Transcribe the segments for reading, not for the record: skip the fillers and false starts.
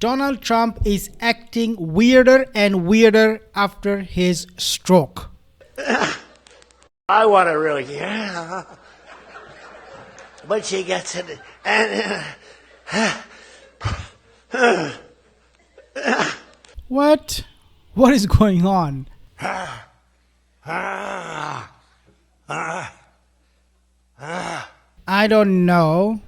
Donald Trump is acting weirder and weirder after his stroke. I want to really, but she gets it, and What? What is going on? I don't know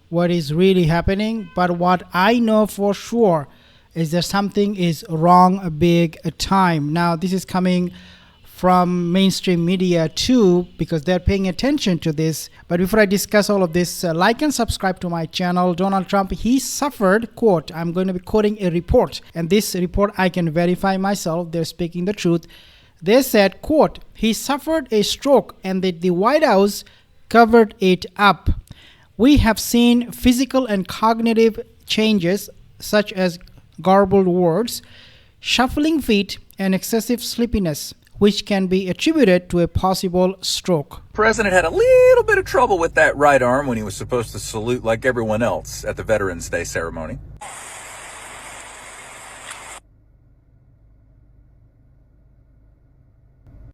what is really happening, but what I know for sure is that something is wrong a big time. Now, this is coming from mainstream media too, because they're paying attention to this. But before I discuss all of this, like and subscribe to my channel. Donald Trump, he suffered, quote, I'm going to be quoting a report, and this report I can verify myself, they're speaking the truth. They said, quote, he suffered a stroke and the White House covered it up. We have seen physical and cognitive changes such as garbled words, shuffling feet, and excessive sleepiness, which can be attributed to a possible stroke. The president had a little bit of trouble with that right arm when he was supposed to salute like everyone else at the Veterans Day ceremony.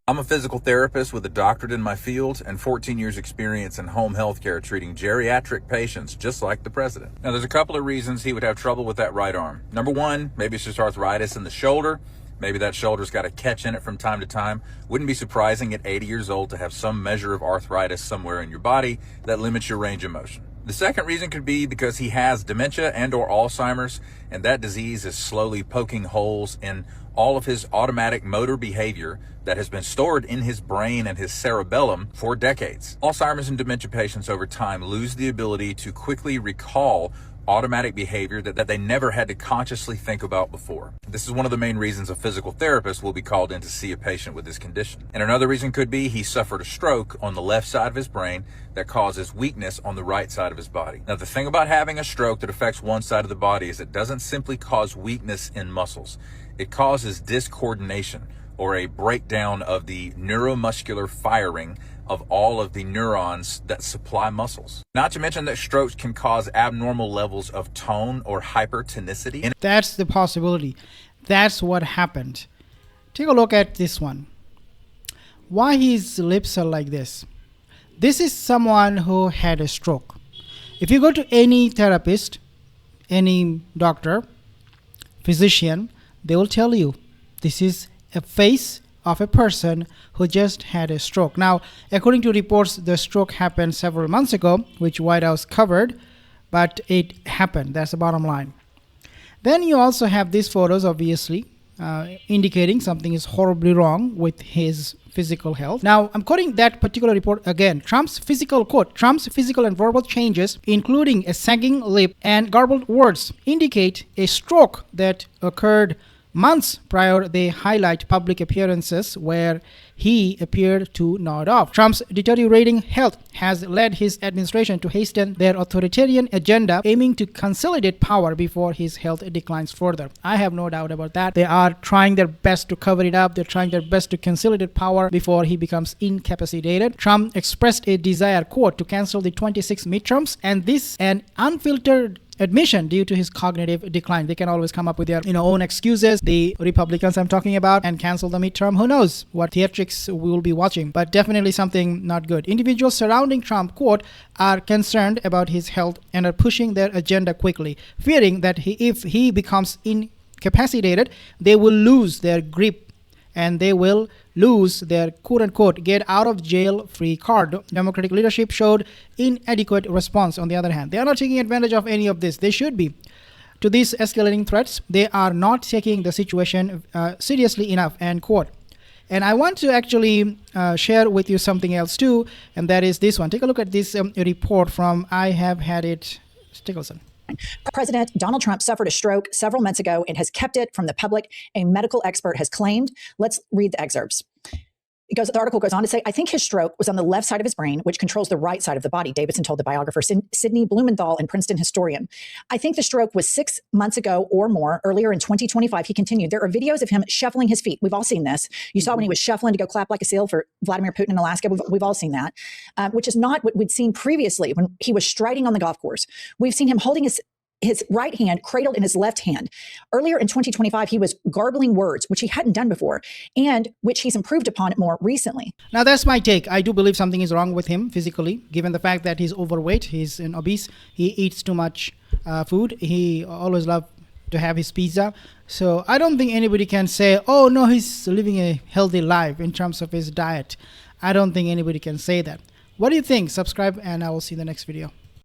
I'm a physical therapist with a doctorate in my field and 14 years experience in home health care treating geriatric patients just like the president. Now, there's a couple of reasons he would have trouble with that right arm. Number one, maybe it's just arthritis in the shoulder. Maybe that shoulder's got a catch in it from time to time. Wouldn't be surprising at 80 years old to have some measure of arthritis somewhere in your body that limits your range of motion. The second reason could be because he has dementia and or Alzheimer's, and that disease is slowly poking holes in all of his automatic motor behavior that has been stored in his brain and his cerebellum for decades. Alzheimer's and dementia patients over time lose the ability to quickly recall automatic behavior that they never had to consciously think about before. This is one of the main reasons a physical therapist will be called in to see a patient with this condition. And another reason could be he suffered a stroke on the left side of his brain that causes weakness on the right side of his body. Now, the thing about having a stroke that affects one side of the body is it doesn't simply cause weakness in muscles. It causes discoordination, or a breakdown of the neuromuscular firing of all of the neurons that supply muscles. Not to mention that strokes can cause abnormal levels of tone or hypertonicity. That's the possibility. That's what happened. Take a look at this one. Why his lips are like this? This is someone who had a stroke. If you go to any therapist, any doctor, physician, they will tell you this is a face of a person who just had a stroke. Now, according to reports, the stroke happened several months ago, which White House covered, but it happened. That's the bottom line. Then you also have these photos, obviously, indicating something is horribly wrong with his physical health. Now, I'm quoting that particular report again. Trump's physical and verbal changes, including a sagging lip and garbled words, indicate a stroke that occurred months prior. They highlight public appearances where he appeared to nod off. Trump's deteriorating health has led his administration to hasten their authoritarian agenda, aiming to consolidate power before his health declines further. I have no doubt about that. They are trying their best to cover it up. They're trying their best to consolidate power before he becomes incapacitated. Trump expressed a desire, quote, to cancel the 26 midterms, and this an unfiltered admission due to his cognitive decline. They can always come up with their own excuses, the Republicans I'm talking about, and cancel the midterm. Who knows what theatrics we will be watching, but definitely something not good. Individuals surrounding Trump, quote, are concerned about his health and are pushing their agenda quickly, fearing that if he becomes incapacitated, they will lose their grip and they will lose their quote-unquote get out of jail free card. Democratic leadership showed inadequate response. On the other hand, they are not taking advantage of any of this. They should be. To these escalating threats, they are not taking the situation seriously enough, end quote. And I want to actually share with you something else too, and that is this one. Take a look at this report from I Have Had It. Take a listen. President Donald Trump suffered a stroke several months ago and has kept it from the public, a medical expert has claimed. Let's read the excerpts. The article goes on to say, I think his stroke was on the left side of his brain, which controls the right side of the body, Davidson told the biographer Sidney Blumenthal and Princeton historian. I think the stroke was 6 months ago or more. Earlier in 2025, he continued. There are videos of him shuffling his feet. We've all seen this. You saw when he was shuffling to go clap like a seal for Vladimir Putin in Alaska. We've all seen that, which is not what we'd seen previously when he was striding on the golf course. We've seen him holding his his right hand cradled in his left hand. Earlier in 2025, he was garbling words, which he hadn't done before, and which he's improved upon more recently. Now, that's my take. I do believe something is wrong with him physically, given the fact that he's overweight, he's an obese, he eats too much food, he always loves to have his pizza. So I don't think anybody can say, oh no, he's living a healthy life in terms of his diet. I don't think anybody can say that. What do you think? Subscribe, and I will see you in the next video.